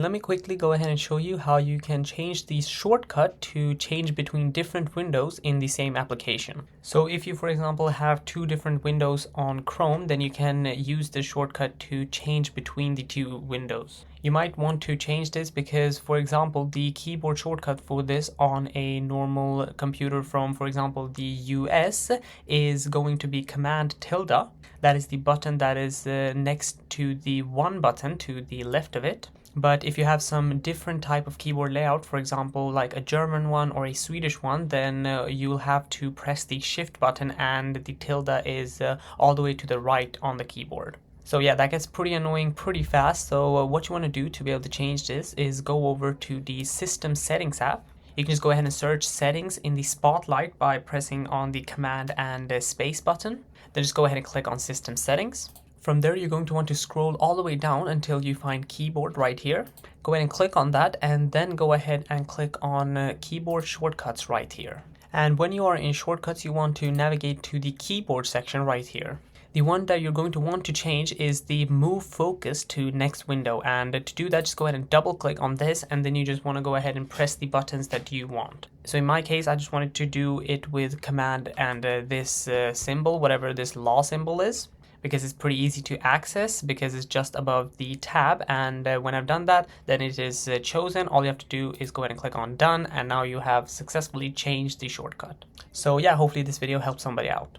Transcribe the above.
Let me quickly go ahead and show you how you can change the shortcut to change between different windows in the same application. So if you, for example, have two different windows on Chrome, then you can use the shortcut to change between the two windows. You might want to change this because, for example, the keyboard shortcut for this on a normal computer from, for example, the US is going to be Command tilde. That is the button that is next to the one button to the left of it. But if you have some different type of keyboard layout, for example, like a German one or a Swedish one, then you'll have to press the shift button and the tilde is all the way to the right on the keyboard. So yeah, that gets pretty annoying pretty fast. So what you want to do to be able to change this is go over to the System Settings app. You can just go ahead and search Settings in the Spotlight by pressing on the Command and Space button. Then just go ahead and click on System Settings. From there, you're going to want to scroll all the way down until you find Keyboard right here. Go ahead and click on that and then go ahead and click on Keyboard Shortcuts right here. And when you are in Shortcuts, you want to navigate to the Keyboard section right here. The one that you're going to want to change is the Move Focus to Next Window, and to do that, just go ahead and double click on this, and then you just want to go ahead and press the buttons that you want. So in my case, I just wanted to do it with Command and this symbol, whatever this law symbol is, because it's pretty easy to access because it's just above the tab. And when I've done that, then it is chosen. All you have to do is go ahead and click on done, and now you have successfully changed the shortcut. So yeah, hopefully this video helped somebody out.